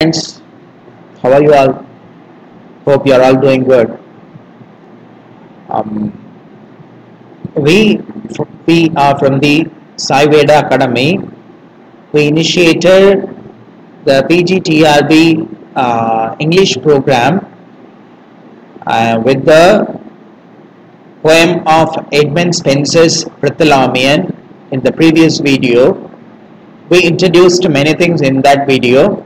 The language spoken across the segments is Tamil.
Friends, how are you all? Hope you are all doing good. Um, we are from the Sai Veda Academy. We initiated the PGTRB English program with the poem of Edmund Spenser's Prithalamion in the previous video. We introduced many things in that video.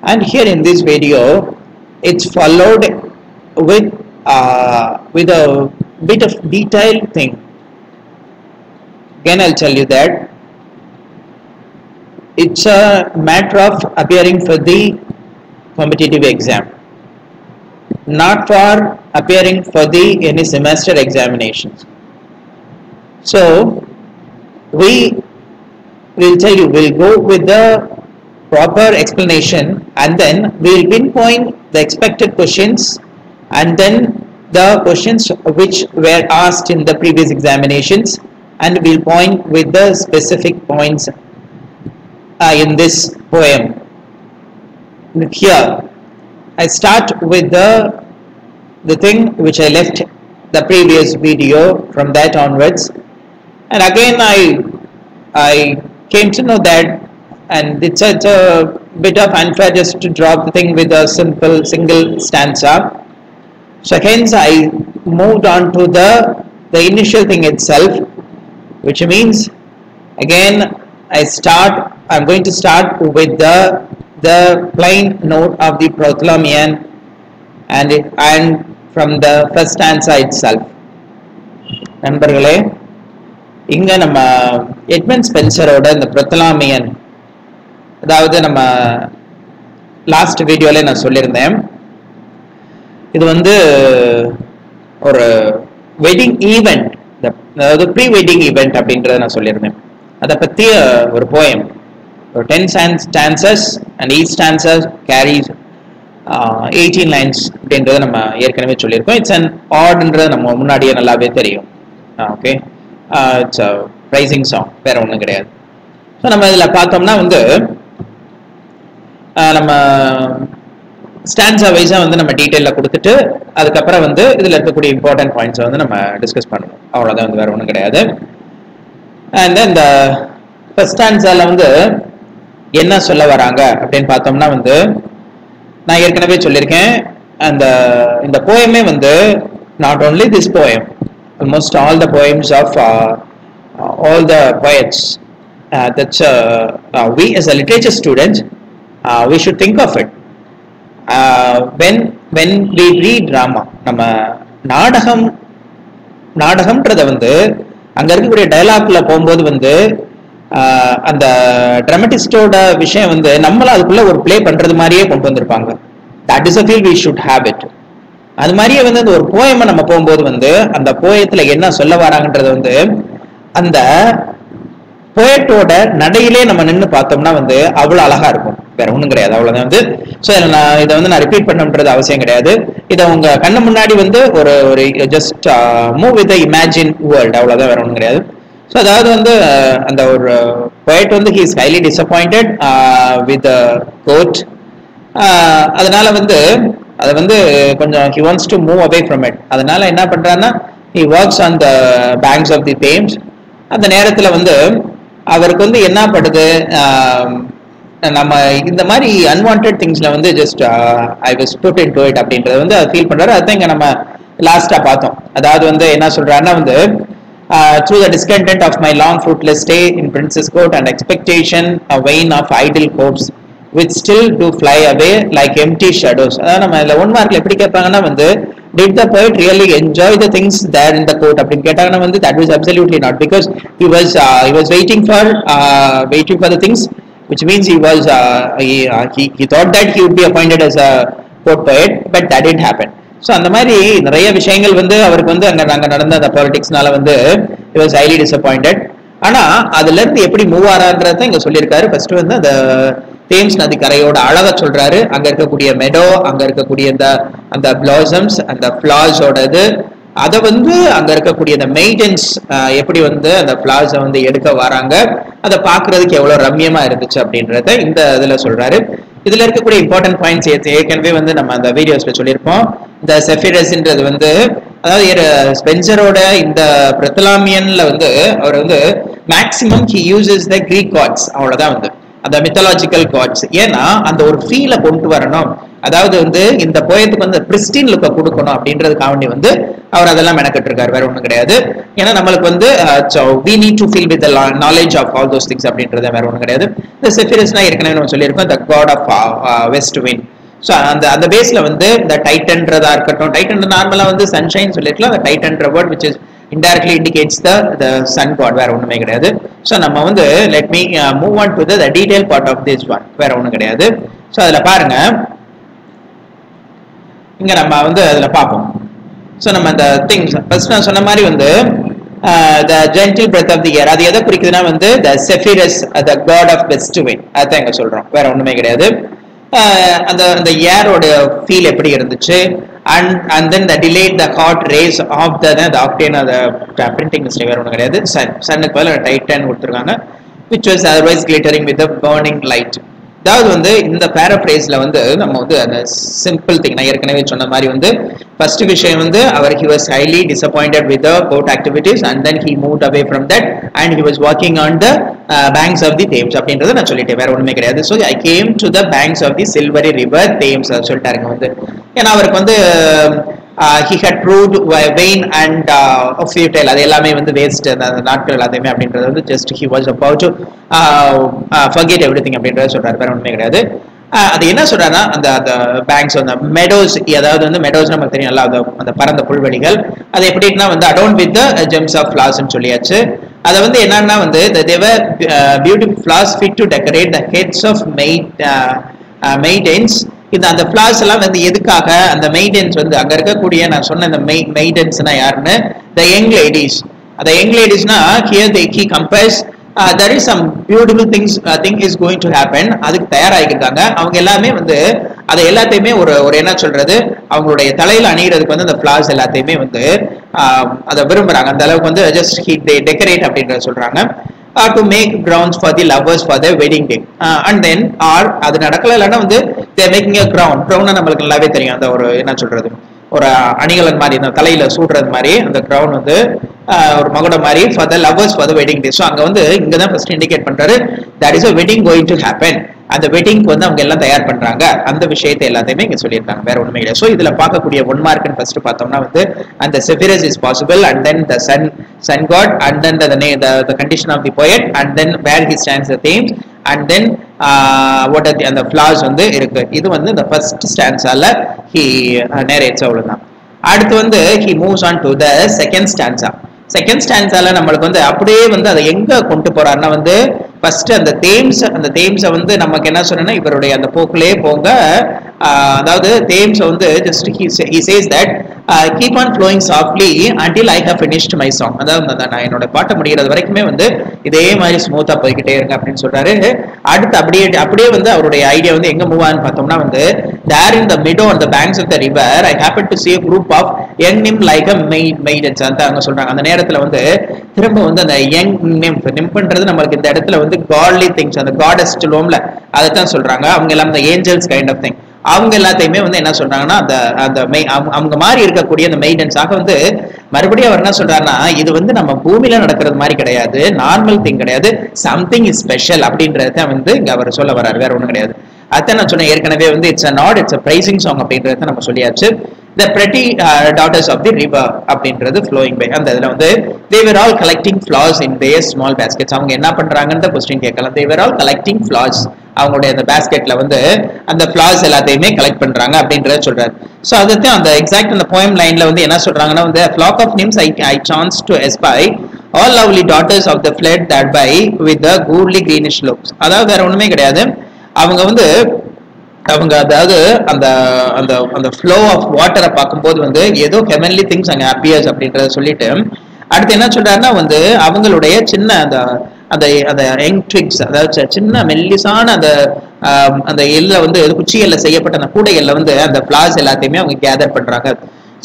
And here in this video, it's followed with a bit of detailed thing. Again, I'll tell you that it's a matter of appearing for the competitive exam, not for appearing for the any semester examinations. So we will tell you, we'll go with the proper explanation, and then we will pinpoint the expected questions and then the questions which were asked in the previous examinations, and we'll point with the specific points in this poem. Here I start with the thing which I left the previous video. From that onwards, and again I came to know that, and it's a bit of unfair just to drop the thing with a simple single stanza. So hence I moved on to the initial thing itself, which means again I'm going to start with the plain note of the Prithalamion and from the first stanza itself. நண்பர்களே, இங்க நம்ம எட்மண்ட் ஸ்பென்சரோட இந்த Prithalamion, அதாவது நம்ம லாஸ்ட் வீடியோல நான் சொல்லியிருந்தேன், இது வந்து ஒரு வெட்டிங் ஈவெண்ட், அதாவது ப்ரீ வெட்டிங் ஈவெண்ட் அப்படின்றத நான் சொல்லியிருந்தேன். அதை பற்றிய ஒரு போயம், ஒரு 10 stanzas and each stanza carries 18 lines அப்படின்றத நம்ம ஏற்கனவே சொல்லியிருக்கோம். இட்ஸ் அன் ஆர்ட்ன்றது நம்ம முன்னாடியே நல்லாவே தெரியும். Okay, it's a rising song, வேற ஒன்றும் கிடையாது. ஸோ நம்ம இதில் பார்த்தோம்னா வந்து நம்ம ஸ்டான்ஸா வைஸாக வந்து நம்ம டீட்டெயிலில் கொடுத்துட்டு அதுக்கப்புறம் வந்து இதில் இருக்கக்கூடிய இம்பார்ட்டன்ட் பாயிண்ட்ஸை வந்து நம்ம டிஸ்கஸ் பண்ணுவோம். அவ்வளோதான், வந்து வேறு ஒன்றும் கிடையாது. அண்ட் தென் இந்த ஃபர்ஸ்ட் ஸ்டான்ஸால வந்து என்ன சொல்ல வராங்க அப்படின்னு பார்த்தோம்னா வந்து, நான் ஏற்கனவே சொல்லியிருக்கேன், இந்த போயமே வந்து not only this poem, almost all the poems of all the poets, that's we as a literature student, we should think of it. When we read drama, நம்ம நாடகம்ன்றத வந்து அங்க இருக்கக்கூடிய டயலாக்ல போகும்போது வந்து அந்த டிராமட்டிஸ்டோட விஷயம் வந்து நம்மள அதுக்குள்ள ஒரு பிளே பண்றது மாதிரியே கொண்டு வந்திருப்பாங்க. that is a feel we should have it. அது மாதிரியே வந்து அந்த ஒரு போயமை நம்ம போகும்போது வந்து அந்த போயத்துல என்ன சொல்ல வராங்கன்றது வந்து அந்த போயட்டோட நடையிலே நம்ம நின்று பார்த்தோம்னா வந்து அவ்வளவு அழகா இருக்கும், வேற ஒன்றும் கிடையாது. அவ்வளவுதான் வந்து. ஸோ இதை வந்து நான் ரிப்பீட் பண்ணணுன்றது அவசியம் கிடையாது. இதை உங்க கண்ணு முன்னாடி வந்து ஒரு just move with imagine world, அவ்வளவுதான், வேற ஒன்றும் கிடையாது. ஸோ அதாவது வந்து அந்த ஒரு போயட் வந்து he is highly disappointed with God. அதனால வந்து அதை வந்து கொஞ்சம் he wants to move away from it. அதனால என்ன பண்றாருன்னா, he works on the banks of the Thames. அந்த நேரத்தில் வந்து அவருக்கு வந்து என்ன படுது, நம்ம இந்த மாதிரி அன்வான்ட் திங்ஸ்ல வந்து just I was put into it அப்படின்றத வந்து ஃபீல் பண்றாரு. அதுதான் இங்க நம்ம லாஸ்டா பார்த்தோம். அதாவது வந்து என்ன சொல்றாருன்னா வந்து, through the discontent of my long fruitless stay in Princess Court and expectation a vein of idle hopes which still do fly away like empty shadows. அதாவது நம்ம இதுல 1 மார்க்ல எப்படி கேட்பாங்கன்னா வந்து, did the poet really enjoy the things there in the court அப்படின்னு கேட்டாங்கன்னா வந்து that was absolutely not, because he was waiting for the things, which means he thought that he would be appointed as a court poet, but that didn't happen. So அந்த மாதிரி நிறைய விஷயங்கள் வந்து அவருக்கு வந்து அங்கே நடந்த அந்த பாலிடிக்ஸ்னால வந்து he was highly disappointed. ஆனா அதுல இருந்து எப்படி மூவ் ஆறான்றத இங்க சொல்லியிருக்காரு. ஃபர்ஸ்ட் வந்து அந்த தேம்ஸ் நதி கரையோட அழகை சொல்றாரு, அங்க இருக்கக்கூடிய மெடோ, அங்க இருக்கக்கூடிய அந்த பிளாசம்ஸ், அந்த ஃபிளார்ஸோட இது, அதை வந்து அங்க இருக்கக்கூடிய அந்த மெயின்டெனன்ஸ் எப்படி வந்து அந்த ஃபிளார்ஸை வந்து எடுக்க வராங்க, அதை பார்க்கறதுக்கு எவ்வளவு ரம்யமா இருந்துச்சு அப்படின்றத இந்த இதுல சொல்றாரு. இதுல இருக்கக்கூடிய இம்பார்ட்டன்ட் பாயிண்ட்ஸ் ஏற்கனவே வந்து நம்ம அந்த வீடியோஸ்ல சொல்லியிருப்போம். இந்த செஃபிரஸ்ன்றது வந்து அதாவது ஸ்பென்சரோட இந்த பிரத்தலாமியன்ல வந்து அவர் வந்து maximum he uses the Greek gods, அவ்வளவுதான் வந்து அந்த மித்தாலஜிக்கல் காட்ஸ். ஏன்னா அந்த ஒரு ஃபீலை கொண்டு வரணும், அதாவது வந்து இந்த போயத்துக்கு வந்து பிரிஸ்டின் லுக்கை கொடுக்கணும் அப்படின்றதுக்காக வேண்டி வந்து அவர் அதெல்லாம் மெனக்கிட்டு இருக்காரு, வேற ஒன்றும் கிடையாது. ஏன்னா நம்மளுக்கு வந்து we need to feel with the knowledge of all those things அப்படின்றது வேற ஒன்றும் கிடையாது. இந்த செஃபிரஸ்னா ஏற்கனவே நம்ம சொல்லியிருக்கோம், the god of west wind. So அந்த பேஸ்ல வந்து இந்த டைட்டன்றதா இருக்கட்டும், டைட்டன் நார்மலா வந்து சன்ஷைன் சொல்லிருக்கலாம், அந்த டைட்டன்ற word which is indirectly indicates the sun god, வேற ஒண்ணுமே கிடையாது. ஸோ நம்ம வந்து let me move on to the detailed part of this one, வேற ஒண்ணும் கிடையாது. ஸோ அதுல பாருங்க, இங்க நம்ம வந்து அதுல பார்ப்போம். ஸோ நம்ம அந்த திங்ஸ் ஃபர்ஸ்ட் நான் சொன்ன மாதிரி வந்து the gentle breath of the air, அது எதை குறிக்குதுன்னா வந்து the Zephyrus, the god of west wind, அதான் இங்க சொல்றோம், வேற ஒண்ணுமே கிடையாது. அந்த ஏரோட ஃபீல் எப்படி இருந்துச்சு, and then the delayed the hot rays of the octane, the printing mistake வேற ஒன்றும் கிடையாது, சன்னுக்கு பதிலா டைட்டன் கொடுத்துருக்காங்க, which was otherwise glittering with the burning light. அதாவது வந்து இந்த பேராஃப்ரேஸ்ல வந்து நம்ம வந்து அந்த சிம்பிள் திங் நான் ஏற்கனவே சொன்ன மாதிரி வந்து ஃபர்ஸ்ட் விஷயம் வந்து அவர் he was highly disappointed with the boat activities and then he moved away from that and he was walking on the banks of the Thames அப்படின்றத நான் சொல்லிட்டேன், வேற ஒண்ணுமே கிடையாது. So I came to the banks of the silvery river Thames சொல்லிட்டாருங்க வந்து. ஏன்னா அவருக்கு வந்து he had proved vain and futile, அது எல்லாமே வந்து வேஸ்ட், அந்த நாட்கள் எல்லாத்தையுமே அப்படின்றது வந்து just he was about to forget everything அப்படின்றத சொல்றாரு, வேற ஒண்ணுமே கிடையாது. அது என்ன சொல்றாருன்னா அந்த பேங்க்ஸ் அந்த மெடோஸ், அதாவது வந்து மெடோஸ் நமக்கு தெரியும், அந்த பரந்த புல்வெளிகள், அது எப்படின்னா வந்து adorned with the gems of flowers சொல்லியாச்சு. அதை வந்து என்னன்னா வந்து they were beautiful flowers fit to decorate the heads of maidens. இந்த அந்த ஃபிளார்ஸ் எல்லாம் வந்து எதுக்காக, அந்த மெய்டன்ஸ் வந்து அங்க இருக்கக்கூடிய நான் சொன்ன இந்த மெய்டன்ஸ்னா யாருன்னு, the young ladies. அந்த young ladiesனா here he compares there is some beautiful things thing is going to happen, அதுக்கு தயாராகிருக்காங்க அவங்க எல்லாமே வந்து அதை எல்லாத்தையுமே ஒரு என்ன சொல்றது, அவங்களுடைய தலையில அணிகிறதுக்கு வந்து அந்த ஃபிளார்ஸ் எல்லாத்தையுமே வந்து அதை விரும்புறாங்க, அந்த அளவுக்கு வந்து just they decorate அப்படின்றத சொல்றாங்க. To make grounds for the lovers for their wedding day, and then அது நடக்கல இல்லைன்னா வந்து they are making a crown நம்மளுக்கு நல்லாவே தெரியும், அந்த ஒரு என்ன சொல்றது ஒரு அணிகலன் மாதிரி இந்த தலையில சூடுறது மாதிரி அந்த கிரவுன் வந்து ஒரு மகுடம் மாதிரி for the lovers for the wedding day. So அங்க வந்து இங்கதான் ஃபர்ஸ்ட் இண்டிகேட் பண்றாரு that is a wedding going to happen, அந்த வெட்டிங்க்கு வந்து அவங்க எல்லாம் தயார் பண்றாங்க, அந்த விஷயத்தை எல்லாத்தையுமே இங்க சொல்லியிருக்காங்க, வேற ஒண்ணுமே இல்லை. ஸோ இதுல பார்க்கக்கூடிய 1 மார்க்னு ஃபர்ஸ்ட் பார்த்தோம்னா வந்து அந்த Zephyrus is possible, and then the sun god, and then the condition of the poet, and then where he stands the themes, and then what are the flowers வந்து இருக்கு. இது வந்து the first stanzaல he narrates, அவ்வளவுதான். அடுத்து வந்து he moves on to the second stanza. Second ஸ்டான்ஸால நம்மளுக்கு வந்து அப்படியே வந்து அதை எங்க கொண்டு போறாருன்னா வந்து ஃபர்ஸ்ட் அந்த தேம்ஸை வந்து நமக்கு என்ன சொன்னா இவருடைய அந்த போக்குலே போங்க, அதாவது தேம்ஸை வந்து just he says that keep on flowing softly until I have finished my song. அதாவது நான் என்னோட பாட்டை முடிகிறது வரைக்குமே வந்து இதே மாதிரி ஸ்மூத்தா போய்கிட்டே இருங்க அப்படின்னு சொல்றாரு. அடுத்து அப்படியே வந்து அவருடைய ஐடியா வந்து எங்க மூவ் ஆன்னு பார்த்தோம்னா வந்து there in the meadow on the banks of the river I happened to see a group of young nymph like a maidens. அந்த அவங்க சொல்றாங்க அந்த நேரத்துல வந்து திரும்ப வந்து அந்த யங் நிம்ப்ன்றது நம்மளுக்கு இந்த இடத்துல வந்து காட்லி திங்ஸ், அந்த காடஸ் சொல்லுவோம்ல அதைத்தான் சொல்றாங்க. அவங்க எல்லாம் அந்த ஏஞ்சல்ஸ் கைண்ட் ஆஃப் திங், அவங்க எல்லாத்தையுமே வந்து என்ன சொல்றாங்கன்னா அந்த அவங்க மாதிரி இருக்கக்கூடிய அந்த மெயின்டெனன்ஸாக வந்து மறுபடியும் அவர் என்ன சொல்றாருன்னா இது வந்து நம்ம பூமியில நடக்கிறது மாதிரி கிடையாது, நார்மல் திங் கிடையாது, சம்திங் இஸ் ஸ்பெஷல் அப்படின்றத வந்து இங்க அவர் சொல்ல வர்றாரு, வேற ஒண்ணும் கிடையாது. அதான் நான் சொன்னேன் ஏற்கனவே வந்து it's a nod, it's a praising song அப்படின்றத நம்ம சொல்லியாச்சு. the pretty daughters of the river அப்படின்றது flowing by, அந்த இதுல வந்து they were all collecting flowers in their small baskets. அவங்க என்ன பண்றாங்கன்னு क्वेश्चन கேட்கலாம். they were all collecting flowers, அவங்களுடைய அந்த பாஸ்கெட்ல வந்து அந்த ஃபிளார்ஸ் எல்லாத்தையுமே கலெக்ட் பண்றாங்க அப்படின்றத சொல்றாரு. ஸோ அதுதான் அந்த எக்ஸாக்ட் அந்த போயம் லைன்ல வந்து என்ன சொல்றாங்கன்னா வந்து flock of nymphs I chanced to espy, all lovely daughters of the flood that by with the goodly greenish looks. அதாவது வேற ஒண்ணுமே கிடையாது, அவங்க வந்து அவங்க அதாவது அந்த அந்த அந்த ஃப்ளோ ஆஃப் வாட்டரை பார்க்கும்போது வந்து ஏதோ ஹெவன்லி திங்ஸ் அங்கே அப்பியர்ஸ் அப்படின்றத சொல்லிட்டு அடுத்து என்ன சொல்றாருன்னா வந்து அவங்களுடைய சின்ன அந்த அந்த அந்த யங் ட்விக்ஸ், அதாவது சின்ன மெல்லிசான அந்த அந்த எல்ல வந்து குச்சியல்ல செய்யப்பட்ட அந்த கூடைகள்ல வந்து அந்த ஃபிளார்ஸ் எல்லாத்தையுமே அவங்க கேதர் பண்றாங்க.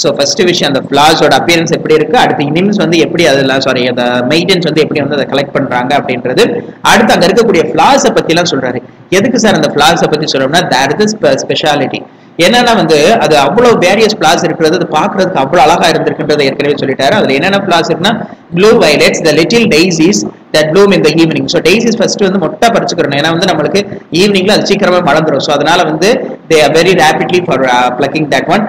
ஸோ ஃபர்ஸ்ட் விஷயம் அந்த ஃபிளாஸோட அப்பியரன்ஸ் எப்படி இருக்கு, அடுத்து இனிம்ஸ் வந்து எப்படி அதெல்லாம் அந்த மெயின்டெனன்ஸ் வந்து எப்படி வந்து அதை கலெக்ட் பண்றாங்க அப்படின்றது, அடுத்து அங்க இருக்கக்கூடிய ஃபிளாஸை பத்தி எல்லாம் சொல்றாரு. எதுக்கு சார் அந்த ஃபிளாஸை பத்தி சொல்றோம்னா that is ஸ்பெஷாலிட்டி. என்னன்னா வந்து அது அவ்வளவு வேரியஸ் ஃபிளாஸ் இருக்கிறது, அது பாக்குறதுக்கு அவ்வளவு அழகா இருந்திருக்குன்றதை ஏற்கனவே சொல்லிட்டாரு. அதுல என்னென்ன ஃபிளாஸ் இருக்குன்னா blue violets, the little Daisy's that bloom in the evening. So Daisy's first வந்து மொட்டை பறிச்சுக்கிறோம், ஏன்னா வந்து நம்மளுக்கு ஈவினிங்ல அது சீக்கிரமா மலர்ந்துடும். ஸோ அதனால வந்து they are very rapidly for plucking that one.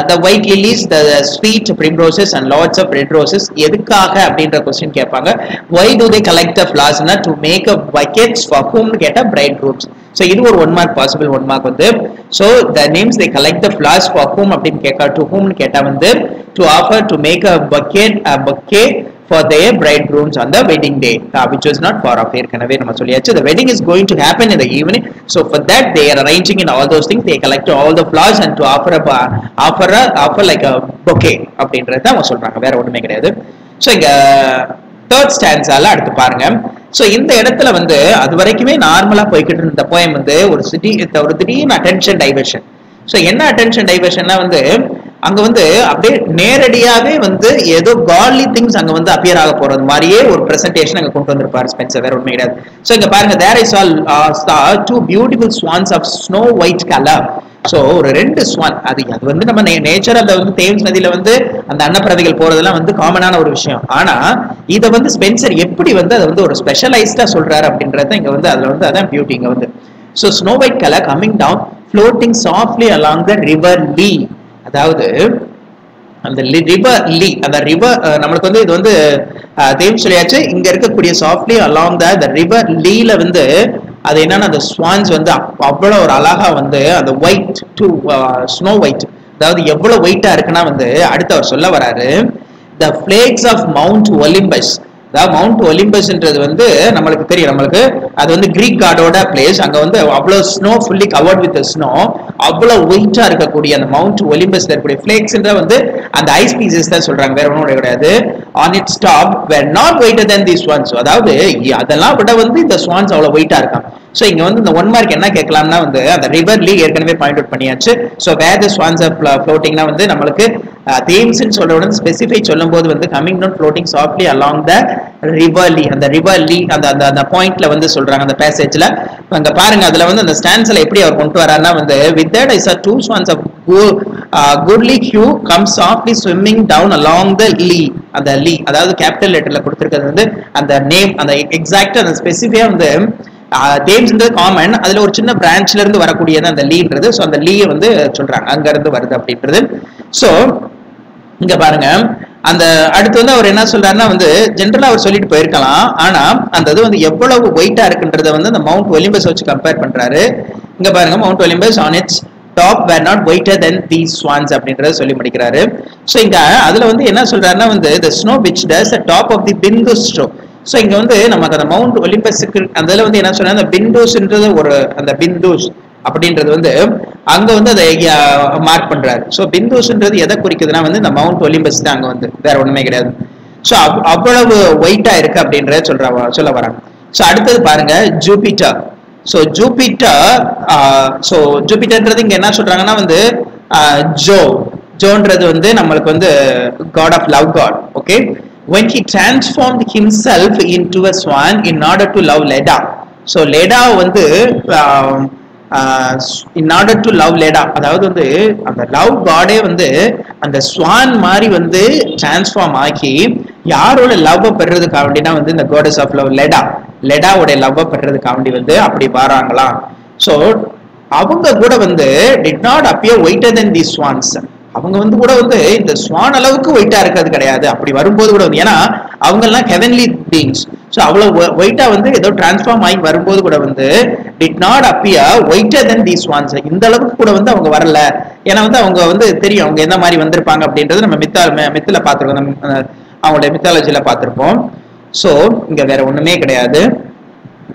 The white lilies, the sweet primroses and lots of red roses. எதுக்காக அப்படின்ற கொஸ்டின் கேட்பாங்க. Why do they collect the flowers? To make a buckets for whom to get a bridegrooms. So இது ஒரு 1 mark possible 1 mark வந்து. So the names they collect the flowers for whom அப்படின்னு கேட்கா, to whom கேட்டா வந்து to offer to make a bouquet for their bridegrooms on the wedding day, which was not far off. ஏற்கனவே நம்ம சொல்லியாச்சு. The wedding is going to happen in the evening, so for that they are arranging in all those things. They collect all the flowers and to offer like a bouquet அப்படின்றத அவங்க சொல்றாங்க, வேற ஒண்ணுமே கிடையாது. ஸோ இங்க தேர்ட் ஸ்டான்ஸால அடுத்து பாருங்க. ஸோ இந்த இடத்துல வந்து அது வரைக்குமே நார்மலா போய்கிட்டு இருந்த போயம் வந்து ஒரு திடீர்னு அட்டென்ஷன் டைவர்ஷன். ஸோ என்ன அட்டென்ஷன் டைவர்ஷன்னா வந்து அங்க வந்து அப்படியே நேரடியாவே வந்து ஏதோ காட்லி திங்ஸ் அங்க வந்து அப்பியர் ஆக போறது மாதிரியே ஒரு பிரசன்டேஷன் அங்க கொண்டு வந்திருப்பாரு ஸ்பென்சர், வேற ஒண்ணுமே கிடையாது. ஸோ இங்க பாருங்க, there is all two beautiful swans of snow white color. So ஒரு 2 ஸ்வான், அது வந்து நம்ம நேச்சர் அந்த வந்து தேம்ஸ் நதியில வந்து அந்த அன்னப்பறவைகள் போறதெல்லாம் வந்து காமனான ஒரு விஷயம். ஆனா இதை வந்து ஸ்பென்சர் எப்படி வந்து அதை வந்து ஒரு ஸ்பெஷலைஸ்டா சொல்றாரு அப்படின்றத இங்க வந்து அதுல வந்து அதான் பியூட்டி இங்க வந்து. So snow white colour coming down floating softly along the river Lee. அதாவது அந்த ரிவர் லீ, அந்த ரிவர் நம்மளுக்கு வந்து இது வந்து தேம் சொல்லியாச்சு. இங்க இருக்கக்கூடிய சாஃப்ட்லி அலாங் த ரிவர் லீல வந்து அது என்னன்னா அந்த ஸ்வான்ஸ் வந்து அவ்வளவு ஒரு அழகா வந்து அந்த ஒயிட் டு ஸ்னோ ஒயிட், அதாவது எவ்வளவு ஒயிட்டா இருக்குன்னா வந்து அடுத்து அவர் சொல்ல வராரு, த ஃபிளேக்ஸ் ஆஃப் மவுண்ட் ஒலிம்பஸ். அதாவது மவுண்ட் ஒலிம்பஸ்ன்றது வந்து நம்மளுக்கு தெரியும், நம்மளுக்கு அது வந்து கிரீக் காடோட பிளேஸ். அங்க வந்து அவ்வளவு snow fully covered with snow, அவ்வளவு ஒயிட்டா இருக்கக்கூடிய அந்த மவுண்ட் ஒலிம்பஸ்ல இருக்கக்கூடிய ஃபிளேக்ஸ்ன்ற வந்து அந்த ஐஸ் பீசஸ் தான் சொல்றாங்க, வேற ஒன்றும் கிடையாது. On its top were not whiter than the swans. அதாவது அதெல்லாம் விட வந்து இந்த ஸ்வான்ஸ் அவ்வளவு ஒயிட்டா இருக்காங்க. ஸோ இங்க வந்து இந்த 1 மார்க் என்ன கேட்கலாம்னா வந்து அந்த ரிவர் லீ ஏற்கனவே பாயிண்ட் அவுட் பண்ணியாச்சு. So where the swans are ஃப்ளோட்டிங்னா வந்து நம்மளுக்கு தேம்ஸ்ன்னு சொல்ற உடனே ஸ்பெசிஃபை சொல்லும் போது வந்து coming down floating softly along the river Lea, அந்த ரிவர் லீ அந்த பாயிண்ட்ல வந்து சொல்றாங்க அந்த பேசேஜ்ல. அங்க பாருங்க, அதுல வந்து அந்த ஸ்டான்ஸ்ல எப்படி அவர் கொண்டு வராருன்னா வந்து with that I saw 2 swans of goodly hue come softly swimming down along the lee. அந்த லீ அதாவது கேபிட்டல் லெட்டர்ல கொடுத்திருக்கிறது வந்து அந்த நேம், அந்த எக்ஸாக்டா அந்த ஸ்பெசிஃபிக்கா வந்து தேம்ஸ்ன்றது காமன், அதுல ஒரு சின்ன பிரான்ச்ல இருந்து வரக்கூடியது அந்த லீன்றது. ஸோ அந்த லீயை வந்து சொல்றாங்க அங்க இருந்து வருது அப்படின்றது. ஸோ இங்க பாருங்க, அந்த அடுத்து வந்து அவர் என்ன சொல்றாருன்னா வந்து ஜென்ரலா அவர் சொல்லிட்டு போயிருக்கலாம், ஆனா அந்த இது வந்து எவ்வளவு ஒயிட்டா இருக்குன்றத வந்து அந்த மவுண்ட் ஒலிம்பஸ் வச்சு கம்பேர் பண்றாரு. இங்க பாருங்க, mount Olympus on its top were not whiter than these swans அப்படின்றத சொல்லி முடிக்கிறாரு. ஸோ இங்க அதுல வந்து என்ன சொல்றாருன்னா வந்து the snow which does the top of the Bindus show. So இங்க வந்து நமக்கு அந்த மவுண்ட் ஒலிம்பஸுக்கு அதுல வந்து என்ன சொல்றாங்க, அந்த பிண்டூஸ்ன்றது ஒரு அந்த பிந்தூஸ் அப்படின்றது வந்து அங்க வந்து அதை மார்க் பண்றாரு. ஸோ பிந்தூஸ்ன்றது எதை குறிக்குதுன்னா வந்து இந்த மவுண்ட் ஒலிம்பஸ் தான் அங்க வந்து, வேற ஒண்ணுமே கிடையாது. ஸோ அவ்வளவு ஒயிட்டா இருக்கு அப்படின்றத சொல்ல வராங்க. ஸோ அடுத்தது பாருங்க ஜூபிட்டர். ஸோ ஜூபிட்டர்ன்றது இங்க என்ன சொல்றாங்கன்னா வந்து ஜோன்றது வந்து நம்மளுக்கு வந்து God of love God. Okay, when he transformed himself into a swan in order to love Leda. So Leda வந்து in order to love Leda, அதாவது வந்து அந்த லவ் காடே வந்து அந்த ஸ்வான் மாதிரி வந்து டிரான்ஸ்ஃபார்ம் ஆகி யாரோட லவ் பெறதுக்காக வேண்டினா வந்து இந்த goddess of love லெடாவோட லவ் பெறதுக்காக வேண்டி வந்து அப்படி வராங்களாம். ஸோ அவங்க கூட வந்து did not appear whiter than these swans. அவங்க வந்து கூட வந்து இந்த ஸ்வான் அளவுக்கு ஒயிட்டா இருக்கிறது கிடையாது. அப்படி வரும்போது கூட வந்து, ஏன்னா அவங்க எல்லாம் ஹெவன்லி பீயிங்ஸ். ஸோ அவ்வளவு ஒயிட்டா வந்து ஏதோ டிரான்ஸ்ஃபார்ம் ஆகி வரும்போது கூட வந்து did not appear whiter than these swans. இந்த அளவுக்கு கூட வந்து அவங்க வரல. ஏன்னா வந்து அவங்க வந்து தெரியும் அவங்க எந்த மாதிரி வந்திருப்பாங்க அப்படின்றது நம்ம மித்துல பார்த்துருக்கோம், அவங்களுடைய மித்தாலஜியில பார்த்திருப்போம். ஸோ இங்க வேற ஒண்ணுமே கிடையாது.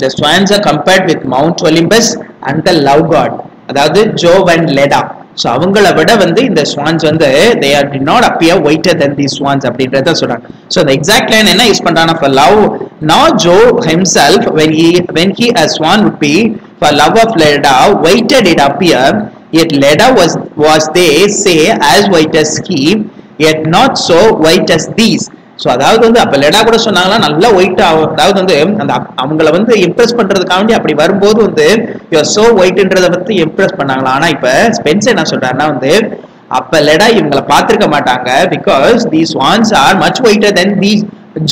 The swans are compared with Mount Olympus and the love god, அதாவது Jove and Leda. ஸோ அவங்கள விட வந்து இந்த ஸ்வான்ஸ் வந்து they did not appear whiter than these swans அப்படின்றத சொல்றாங்க. ஸோ the exact line என்ன யூஸ் பண்றாங்கன்னா for love, not Jove himself when he a swan would be for love of Leda whiter did appear yet Leda was they say as white as he, yet not so white as these. So அதாவது வந்து அப்ப லெடா கூட சொன்னாங்களா நல்லா ஒயிட், அதாவது வந்து அந்த அவங்கள வந்து இம்ப்ரெஸ் பண்றதுக்காண்டி அப்படி வரும்போது வந்து யூஆர் சோ ஒயிட்ன்றத பத்தி இம்ப்ரெஸ் பண்ணாங்களா. ஆனா இப்ப ஸ்பென்சர் என்ன சொல்றாருன்னா வந்து அப்ப லெடா இவங்களை பார்த்திருக்க மாட்டாங்க, because the swans are much whiter than the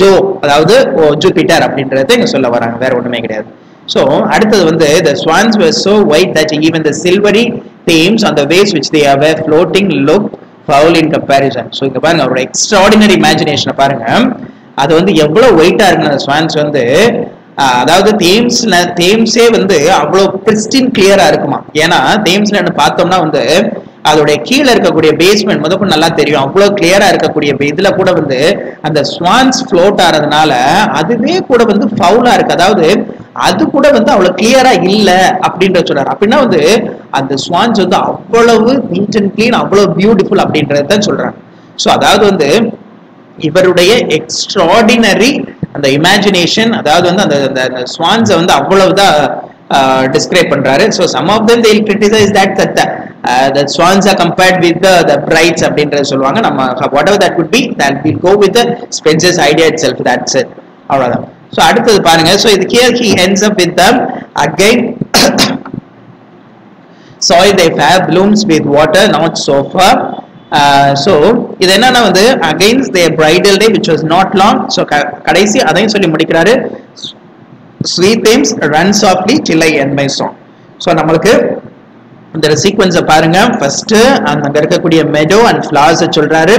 Jove, அதாவது ஜூபிட்டர் அப்படின்றத இங்க சொல்ல வராங்க, வேற ஒண்ணுமே கிடையாது. ஸோ அடுத்தது வந்து the swans were so white that even the silvery themes on the waves which they were floating looked foul in comparison. So இங்க பாருங்க அவரோட எக்ஸ்ட்ராடினரி இமேஜினேஷனை பாருங்க, அது வந்து எவ்வளவு ஒயிட்டா இருக்கு அந்த ஸ்வான்ஸ் வந்து, அதாவது தேம்ஸே வந்து அவ்வளவு கிறிஸ்டின் கிளியரா இருக்குமா. ஏன்னா தேம்ஸ்ல பார்த்தோம்னா வந்து அதோடைய கீழே இருக்கக்கூடிய பேஸ்மெண்ட் முதற்கொண்டு நல்லா தெரியும், அவ்வளவு கிளியரா இருக்கக்கூடிய இதுல கூட வந்து அந்த ஸ்வான்ஸ் ஃப்ளோட் ஆறதுனால அதுவே கூட வந்து ஃபவுலா இருக்கு, அதாவது அது கூட வந்து அவ்வளவு கிளியரா இல்ல அப்படின்ற சொல்றாரு. அப்படின்னா வந்து அந்த ஸ்வான்ஸ் வந்து அவ்வளவு நீட் அண்ட் கிளீன், அவ்வளவு பியூட்டிஃபுல் அப்படின்றத சொல்றாங்க. ஸோ அதாவது வந்து இவருடைய எக்ஸ்ட்ராடினரி அந்த இமேஜினேஷன், அதாவது வந்து அந்த ஸ்வான்ஸை வந்து அவ்வளவுதான் describe பண்றாரு. So some of them they will criticize that the swans are compared with the brides அப்படின்றத சொல்லுவாங்க. நம்ம whatever that could be, that will go with the Spencer's idea itself. That's it. அவ்வளவுதான். So அடுத்தது பாருங்க. So இது here he ends up with them again. Soil they fair blooms with water not so far. So இது என்னன்னா வந்து against their bridal day which was not long. So கடைசி அதையும் சொல்லி முடிக்கிறாரு. Sweet themes run softly till I end my song. So நம்மளுக்கு இந்த சீக்வென்ஸை பாருங்க. ஃபர்ஸ்ட் அங்க இருக்கக்கூடிய மெடோ அண்ட் ஃபிளவர்ஸ் சொல்றாரு.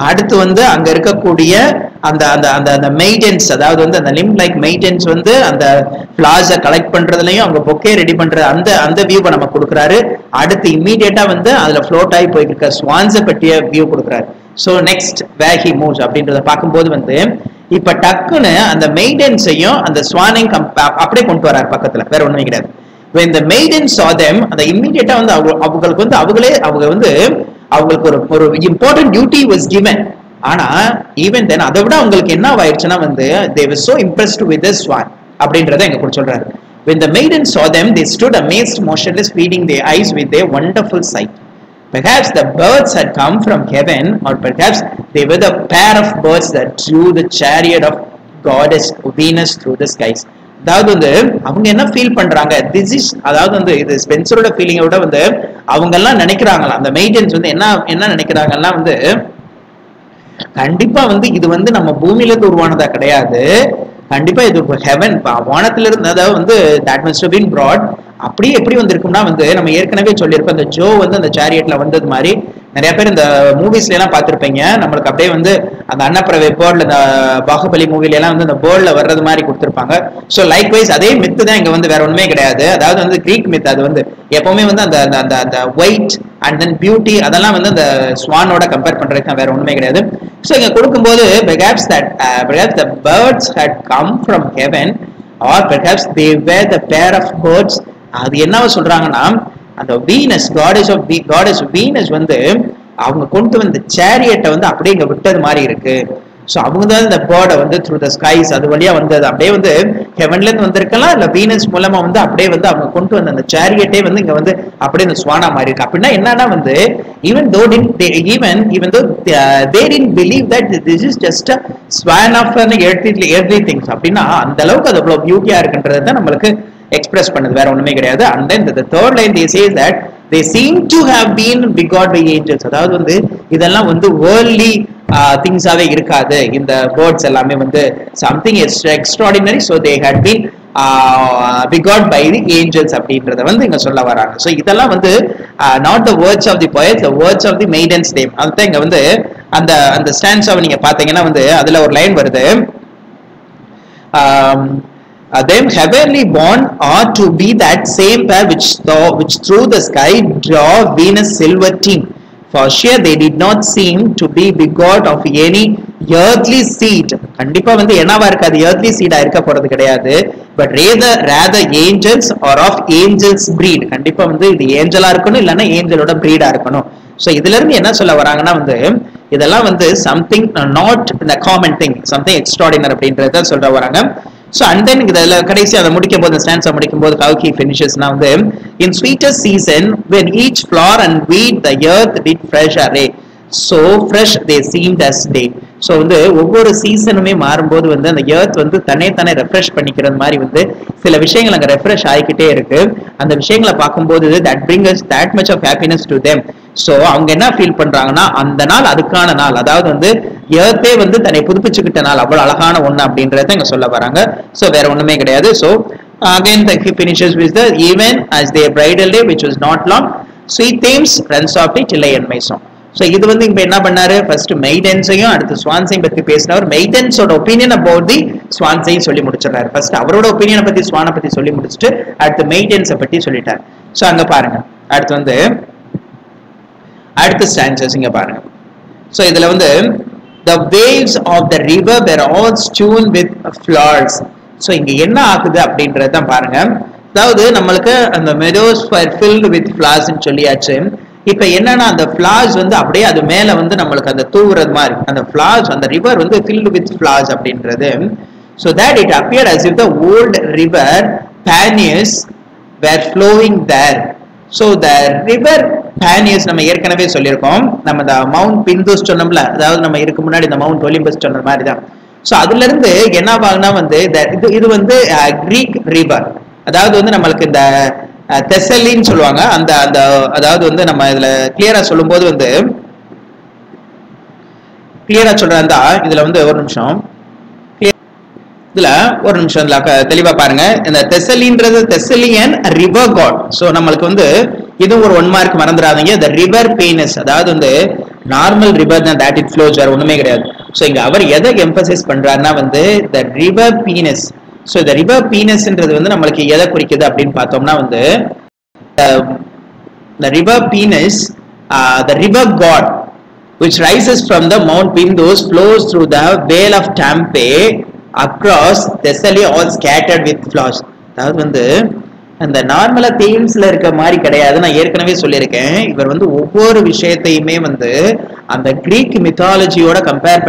அடுத்து வந்து அங்க இருக்கக்கூடிய அந்த அந்த அந்த அந்த மெய்டன்ஸ், அதாவது வந்து அந்த லிம் லைக் மெய்டன்ஸ் வந்து அந்த ஃபிளவர்ஸை கலெக்ட் பண்றதுலயும் அவங்க பொக்கே ரெடி பண்ற அந்த வியூவை நம்ம கொடுக்குறாரு. அடுத்து இம்மீடியட்டா வந்து அதுல ஃப்ளோட் ஆகி போயிட்டு இருக்க ஸ்வான்ஸை பற்றிய வியூ கொடுக்குறாரு. So next where he moves அப்படின்றத பார்க்கும்போது வந்து இப்ப டக்குன்னு அந்த மெய்டன்ஸையும் அந்த ஸ்வானையும் அப்படியே கொண்டு வராரு பக்கத்துல, வேற ஒண்ணுமே கிடையாது. when the maidens saw them, அந்த இம்மீடியட்டா வந்து அவங்களுக்கு வந்து அவங்க வந்து அவங்களுக்கு ஒரு important duty was given. ஆனா ஈவன் தென் அதை விட அவங்களுக்கு என்ன ஆயிடுச்சுன்னா வந்து they were so impressed with the swan அப்படின்றத எங்க கூட சொல்றாரு. when the maidens saw them they stood amazed motionless feeding their eyes with their wonderful sight. Perhaps the birds had come from heaven, or perhaps they were the pair of birds that drew the chariot of goddess Venus through the skies. அதாவது வந்து அவங்க என்ன ஃபீல் பண்றாங்க, திஸ் இஸ், அதாவது வந்து இது ஸ்பென்சரோட ஃபீலிங்கை விட வந்து அவங்க எல்லாம் நினைக்கிறாங்களா, அந்த மெய்டன்ஸ் வந்து என்ன நினைக்கிறாங்கன்னா வந்து கண்டிப்பா வந்து இது வந்து நம்ம பூமியில இருந்து உருவானதா கிடையாது, கண்டிப்பா இது ஹெவன் வானத்துல இருந்து, அதாவது வந்து that must have been brought. அப்படியே எப்படி வந்திருக்கும்னா வந்து நம்ம ஏற்கனவே சொல்லியிருப்போம், அந்த ஜோ வந்து அந்த சேரியட்ல வந்தது மாதிரி நிறைய பேர் இந்த மூவிஸ்ல எல்லாம் பார்த்திருப்பீங்க. நம்மளுக்கு அப்படியே வந்து அந்த அன்னப்பறவை பேர்ட்ல, இந்த பாகுபலி மூவில எல்லாம் வந்து அந்த பேர்ட்ல வர்றது மாதிரி கொடுத்திருப்பாங்க. ஸோ லைக் வைஸ் அதே மித்து தான் இங்க வந்து வேற ஒண்ணுமே கிடையாது. அதாவது வந்து கிரீக் மித், அது வந்து எப்பவுமே வந்து அந்த அந்த அந்த ஒயிட் அண்ட் தென் பியூட்டி அதெல்லாம் வந்து அந்த ஸ்வானோட கம்பேர் பண்றதுக்கு தான், வேற ஒண்ணுமே கிடையாது. ஸோ இங்க கொடுக்கும்போது perhaps the birds had come from heaven, or perhaps they were the pair of birds. அது என்னவா சொல்றாங்கன்னா அந்த வீனஸ், காடஸ் வீனஸ் வந்து அவங்க கொண்டு வந்த சேரியட்டை வந்து அப்படியே இங்க விட்டது மாதிரி இருக்கு. ஸோ அவங்க தான் இந்த பேர்டை வந்து த்ரூ த ஸ்கைஸ் அது வழியா வந்தது, அப்படியே வந்து ஹெவன்ல இருந்து வந்திருக்கலாம், இல்ல வீனஸ் மூலமா வந்து அப்படியே வந்து அவங்க கொண்டு வந்த அந்த சேரியட்டே வந்து இங்க வந்து அப்படியே இந்த ஸ்வானா மாதிரி இருக்கு. அப்படின்னா என்னன்னா வந்து even though they didn't believe that this is just a swan of an everything. அப்படின்னா அந்த அளவுக்கு அது அவ்வளவு பியூட்டியா இருக்குன்றது தான் நம்மளுக்கு எக்ஸ்பிரஸ் பண்ணது, வேற ஒண்ணுமே கிடையாது. And then the third line they say that they seem to have been begot by angels. அதாவது வந்து இதெல்லாம் வந்து worldly திங்ஸாவே இருக்காது, இந்த பேர்ட்ஸ் எல்லாமே வந்து something extraordinary, so they had been begot by the angels அப்படின்றத வந்து இங்க சொல்ல வராங்க. ஸோ இதெல்லாம் வந்து not the words of the poet, the words of the maiden's name. அதுதான் இங்க வந்து அந்த அந்த ஸ்டான்ஸாவை நீங்க பாத்தீங்கன்னா வந்து அதுல ஒரு லைன் வருது, them heavenly born are to be that same pair which through the sky draw Venus silver team. For sure they did not seem to be begot of any earthly seed. கண்டிப்பா வந்து என்னவா இருக்காது, earthly seed இருக்க போறது கிடையாது, but rather angels or of angels breed. கண்டிப்பா வந்து இது ஏஞ்சலா இருக்கணும், இல்லைன்னா ஏஞ்சலோட பிரீடா இருக்கணும். ஸோ இதுல இருந்து என்ன சொல்ல வராங்கன்னா வந்து இதெல்லாம் வந்து சம்திங் நாட் இந்த காமன் திங், சம்திங் எக்ஸ்ட்ராடினரி அப்படின்றத சொல்ல வராங்க. So and then கடைசி அதை முடிக்கும் போது ஸ்டான்ஸா முடிக்கும் போது how he finishes now வந்து in sweetest season when each flower and weed the earth did fresh array so fresh they seemed as day. So வந்து ஒவ்வொரு சீசனுமே மாறும்போது வந்து அந்த எர்த் வந்து தானே ரெஃப்ரெஷ் பண்ணிக்கிறது மாதிரி வந்து சில விஷயங்கள் அங்கே ரெஃப்ரெஷ் ஆகிக்கிட்டே இருக்கு. அந்த விஷயங்களை பார்க்கும்போது that bring us that much of happiness to them. So அவங்க என்ன ஃபீல் பண்றாங்கன்னா அந்த நாள் அதுக்கான நாள், அதாவது வந்து எர்த்தே வந்து தன்னை புதுப்பிச்சுக்கிட்ட நாள், அவ்வளவு அழகான ஒண்ணு அப்படின்றத இங்க சொல்ல வராங்க. ஸோ வேற ஒண்ணுமே கிடையாது. So again the finishes with the even as their bridal day which was not long sweet themes run softly till I end my song. So இது வந்து இப்ப என்ன பண்ணாரு, ஃபர்ஸ்ட் மெய்டன்ஸையும் அடுத்து ஸ்வான்ஸையும் பத்தி பேசினவர் மெய்டன்ஸோட ஒப்பீனியன் அபவுட் தி ஸ்வான்ஸையும் சொல்லி முடிச்சிடறாரு. ஃபர்ஸ்ட் அவரோட ஒப்பீனியனை பத்தி ஸ்வானை பத்தி சொல்லி முடிச்சுட்டு அடுத்து மெய்டன்ஸை பத்தி சொல்லிட்டார். ஸோ அங்க பாருங்க அடுத்து வந்து அடுத்த ஸ்டான்சஸ் இங்க பாருங்க. ஸோ இதுல வந்து the waves of the river were all strewn with flowers. So இங்க என்ன ஆகுது அப்படின்றதான் பாருங்க. அதாவது நம்மளுக்கு அந்த meadows were filled with flowers ன்னு சொல்லியாச்சு. இப்ப என்னன்னா அந்த flowers வந்து அப்படியே அது மேல வந்து நம்மளுக்கு அந்த தூவுறது மாதிரி அந்த flowers அந்த river வந்து filled with flowers அப்படின்றது. So that it appeared as if the old river Panias were flowing there. So the river Panias நம்ம ஏற்கனவே சொல்லியிருக்கோம், நம்ம இந்த மவுண்ட் பிந்துஸ் சொன்னோம்ல, அதாவது நம்ம இதுக்கு முன்னாடி இந்த மவுண்ட் ஒலிம்பஸ் சொன்ன மாதிரி தான். ஸோ அதுல இருந்து என்ன ஆகுனா வந்து இது வந்து கிரீக் ரிவர், அதாவது வந்து நம்மளுக்கு இந்த தெசலின்னு சொல்லுவாங்க. அந்த அந்த அதாவது வந்து நம்ம இதுல கிளியரா சொல்லும் போது வந்து கிளியரா சொல்றா இதுல வந்து ஒரு நிமிஷம் இதுல தெளிவா பாருங்க. இந்த தெசலின்றது தெசலியன் ரிவர் காட். ஸோ நம்மளுக்கு வந்து இது ஒரு 1 மார்க் மறந்துடாதீங்க. த ரிவர் பீனஸ், அதாவது வந்து நார்மல் ரிவர் தான், தட் இட் ஃப்ளோஸ், வேற ஒண்ணுமே கிடையாது. ஸோ இங்க அவர் எதை எம்பசைஸ் பண்றாருன்னா வந்து த ரிவர் பீனஸ். ஸோ இந்த ரிவர் பீனஸ்ன்றது வந்து நம்மளுக்கு எதை குறிக்குது அப்படின்னு பார்த்தோம்னா வந்து the river Penis, the river god which rises from the Mount Pindus flows through the Vale of Tampe across Thessaly all scattered with flowers. அதாவது வந்து அந்த நார்மலா தேம்ஸ்ல இருக்க மாதிரி கிடையாது. நான் ஏற்கனவே சொல்லியிருக்கேன், இவர் வந்து ஒவ்வொரு விஷயத்தையுமே வந்து அந்த கிரீக் மித்தாலஜியோட கம்பேர்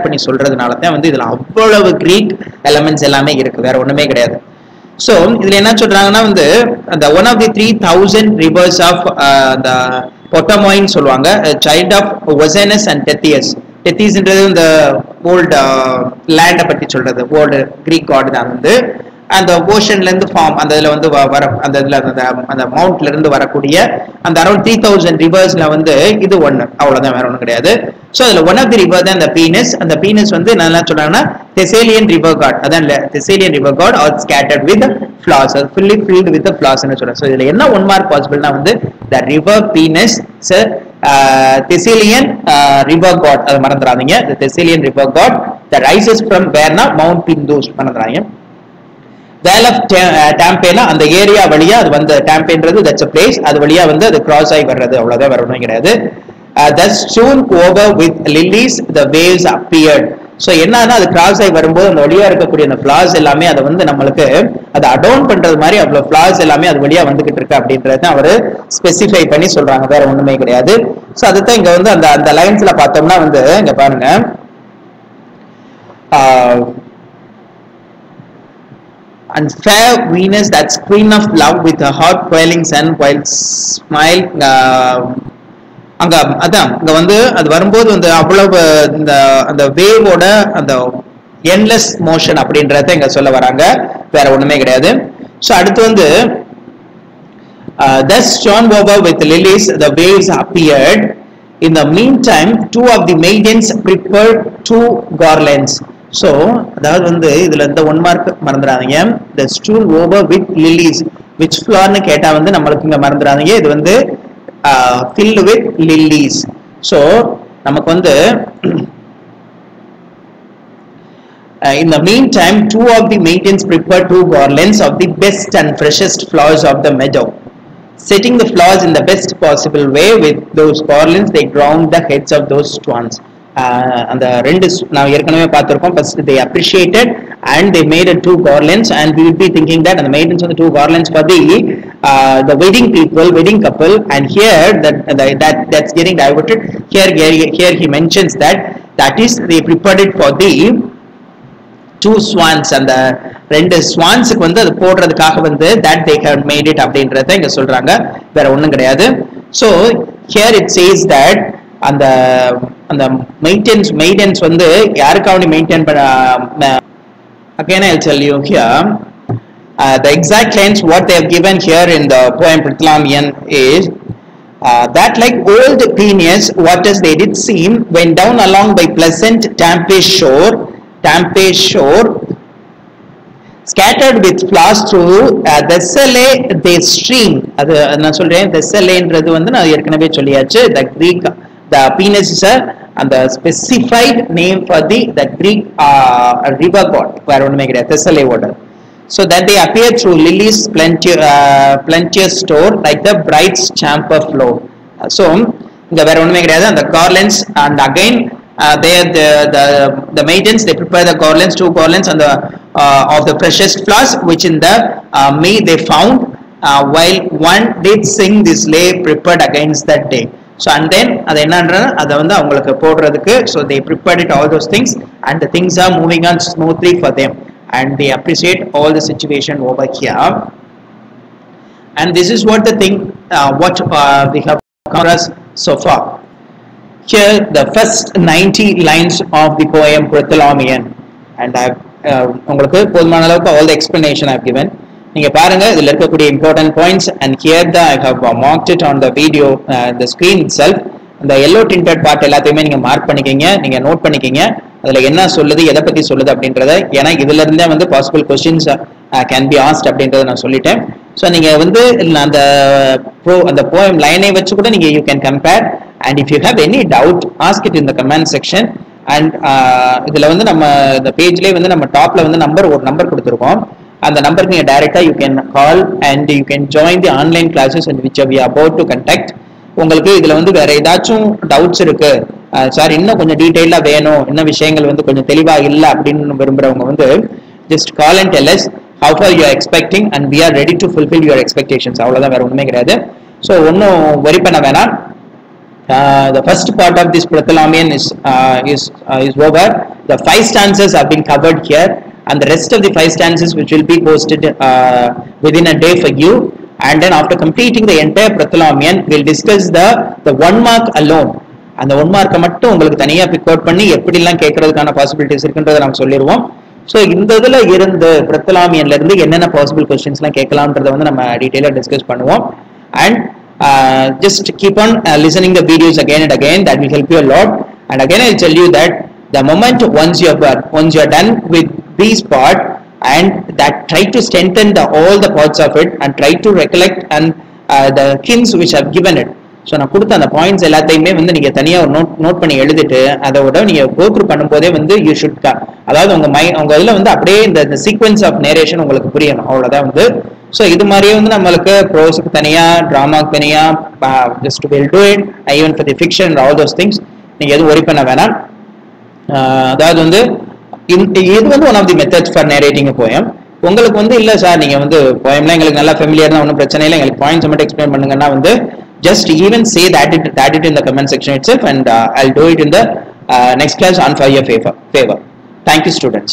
பண்ணி சொல்றதுனால தான் வந்து இதுல அவ்வளவு கிரீக் எலமெண்ட்ஸ் எல்லாமே இருக்கு, வேற ஒண்ணுமே கிடையாது. ஸோ இதுல என்ன சொல்றாங்கன்னா வந்து அந்த one of the 3000 rivers of அந்த பொட்டமோயின் சொல்லுவாங்க, child of Oceanus and Tethys. டெத்திஸ்ன்றது இந்த ஓல்டு லேண்டை பத்தி சொல்றது, ஓல்டு கிரீக் காட் தான் வந்து அந்த ஓஷன்ல இருந்து ஃபார்ம் அந்த இதுல வந்து வர அந்த இதுல அந்த மவுண்ட்ல இருந்து வரக்கூடிய அந்த அரௌண்ட் 3000 ரிவர்ஸ்ல வந்து இது ஒண்ணு, அவ்வளவுதான், வேற ஒண்ணும் கிடையாது. ஸோ அதுல ஒன் ஆஃப் தி ரிவர் தான் இந்த பீனஸ். அந்த பீனஸ் வந்து என்ன சொல்றாங்கன்னா தெசேலியன் ரிவர் காட், அதான் Thessalian river god are scattered with flowers, fully filled with the flowers ன்னு சொல்றாங்க. ஸோ இதுல என்ன 1 மார்க் பாசிபிள்னா வந்து the river Peneus Thessalian river god, அது மறந்துடாதீங்க. The Thessalian river god the rises from வேர்னா மவுண்ட் பிந்தூஸ், மறந்துடாதீங்க. வேல் ஆஃப் டாம்பேனா அந்த ஏரியா வழியா அது வந்து டாம்பேன்றது தட்ஸ் a place, அது வழியா வந்து அது கிராஸ் ஆகி வர்றது, அவ்வளவுதான், வேற ஒன்றும் கிடையாது. thus soon over with lilies the waves appeared. So என்னன்னா அது கிராஸ் ஆகி வரும்போது அந்த வழியா இருக்கக்கூடிய அந்த ஃபிளார்ஸ் எல்லாமே அதை வந்து நம்மளுக்கு அதை அடோன் பண்றது மாதிரி அவ்வளவு ஃபிளார்ஸ் எல்லாமே அது வழியா வந்துகிட்டு இருக்கு அப்படின்றத அவரு ஸ்பெசிஃபை பண்ணி சொல்றாங்க, வேற ஒண்ணுமே கிடையாது. ஸோ அதுதான் இங்க வந்து அந்த அந்த லைன்ஸ்ல பார்த்தோம்னா வந்து இங்க பாருங்க, and fair Venus, that's queen of love with a hot boiling sun while smile. அங்க அதான் இங்க வந்து அது வரும்போது வந்து அவ்வளவு இந்த அந்த வேவோட அந்த என்லெஸ் மோஷன் அப்படின்றத இங்க சொல்ல வராங்க, வேற ஒண்ணுமே கிடையாது. ஸோ அடுத்து வந்து thus shone over with lilies the waves appeared. In the meantime 2 of the maidens prepared 2 garlands. So அதாவது வந்து இதுல இந்த 1 மார்க் மறந்துடாதீங்க. the stool over with lilies which flowerன்னு கேட்டா வந்து நம்மளுக்கு இங்க மறந்துடாதீங்க, இது வந்து filled with lilies. ஸோ நமக்கு வந்து in the meantime 2 of the maidens prepared 2 garlands of the best and freshest flowers of the meadow. Setting the flowers in the best possible way with those garlands they crowned the heads of those swans. அந்த ரெண்டு நான் ஏற்கனவே பார்த்திருக்கோம். First they appreciated and they made 2 garlands and we would be thinking that and the maidens on the 2 garlands for the wedding people, wedding couple, and here that's getting diverted. Here he mentions that is they prepared it for the two swans அந்த ரெண்டு ஸ்வான்ஸ்க்கு வந்து அது போடுறதுக்காக வந்து that they have made it அப்படின்றத இங்க சொல்றாங்க, வேற ஒண்ணும் கிடையாது. So here it says that அந்த அந்த மெயின்டெனன்ஸ் வந்து யாருக்காக மெயின்டைன் பண்ண, again I'll tell you here the exact lines what they have given here in the poem Prathalamian is that like old Peneus waters they did seem went down along by pleasant Tampes shore scattered with flowers through Thessaly they stream. அது நான் சொல்றேன், Thessalyன்றது வந்து நான் ஏற்கனவே சொல்லியாச்சு. the Greek the Peneus is a specified name for the Greek river god, வேற ஒண்ணுமே கிடையாது, Thessaly water. So that they appear through lilies plenteous store like the bride's chamber flow. So இங்க வேற ஒண்ணுமே கிடையாது, அந்த garlands and again they the maidens they prepare the garlands, two garlands and the of the freshest flowers which in the May they found while one did sing this lay prepared against that day. So and then அது என்னன்ற அதை வந்து அவங்களுக்கு போடுறதுக்கு, so they prepared it all those things and the things are moving on smoothly for them and they appreciate all the situation over here. And this is what the thing what we have covered so far. Here the first 90 lines of the poem Prathalamian and I உங்களுக்கு போதுமான அளவுக்கு all the explanation I have given. நீங்க பாருங்க இதுல இருக்கக்கூடிய important points and here the I have marked it on the video the screen itself. இந்த yellow tinted part எல்லாத்தையுமே நீங்க மார்க் பண்ணிக்கங்க, நீங்க நோட் பண்ணிக்கங்க அதுல என்ன சொல்லுது, எதை பத்தி சொல்லுது அப்படின்றத. ஏன்னா இதுல இருந்தே வந்து possible questions can be asked அப்படின்றத நான் சொல்லிட்டேன். ஸோ நீங்க வந்து அந்த போயம் லைனை வச்சு கூட நீங்க you can compare and if you have any doubt ask it in the comment section. and இதுல வந்து நம்ம இந்த பேஜ்லயே வந்து நம்ம டாப்ல வந்து ஒரு நம்பர் கொடுத்துருக்கோம், அந்த நம்பருக்கு நீங்க டைரக்டா you can call and you can join the online classes and which we are about to conduct. உங்களுக்கு இதுல வந்து வேற ஏதாச்சும் டவுட்ஸ் இருக்கு சார், இன்னும் கொஞ்சம் டீடைலா வேணும், இன்னும் விஷயங்கள் வந்து கொஞ்சம் தெளிவா இல்லை அப்படின்னு விரும்புறவங்க வந்து just call and tell us how far you are expecting and we are ready to fulfill your expectations. அவ்வளவுதான், வேற ஒண்ணுமே கிடையாது. ஸோ ஒன்னும் வரி பண்ண வேணாம். The first part of this Prathalamian is over. The 5 stanzas have been covered here and the rest of the 5 stanzas which will be posted within a day for you. And then after completing the entire Prathalamian we'll discuss the 1 mark alone. அந்த 1 மார்க்கை மட்டும் உங்களுக்கு தனியா பிக் அவுட் பண்ணி எப்படிலாம் கேட்கறதுக்கான பாசிபிலிட்டிஸ் இருக்குன்றதை நம்ம சொல்லிடுவோம். ஸோ இந்த இதுல இருந்து Prathalamianல இருந்து என்னென்ன பாசிபிள் கொஸ்டின்ஸ்லாம் கேட்கலாம்ன்றதை வந்து நம்ம டீடைலா டிஸ்கஸ் பண்ணுவோம். And just keep on listening the videos again and again, that will help you a lot. And again I'll tell you that the moment once you are done with this part and that try to strengthen all the parts of it and try to recollect and the hints which I've given it. So நான் கொடுத்த அந்த பாயிண்ட்ஸ் எல்லாத்தையுமே வந்து நீங்க தனியா ஒரு நோட் பண்ணி எழுதிட்டு அதோட நீங்க கோ த்ரூ பண்ணும்போதே வந்து யூ ஷுட் அதாவது உங்க இதுல வந்து அப்படியே இந்த சீக்வன்ஸ் ஆஃப் நேரேஷன் உங்களுக்கு புரியணும், அவ்வளவுதான் வந்து. ஸோ இது மாதிரியே வந்து நம்மளுக்கு ப்ரோஸுக்கு தனியா, டிராமாக்கு தனியா, just will do it even for the fiction all those things. நீங்க எதுவும் ஒரி பண்ண வேணாம். அதாவது வந்து இது வந்து one of the methods for narrating poem. உங்களுக்கு வந்து இல்ல சார் நீங்க வந்து போயம்லாம் எங்களுக்கு நல்லா ஃபெமிலியர் தான், ஒன்றும் பிரச்சனை இல்லை, எங்களுக்கு பாயிண்ட்ஸ் மட்டும் எக்ஸ்பிளைன் பண்ணுங்கன்னா வந்து just even say that it in the comment section itself and I'll do it in the next class on for your favor. Thank you students.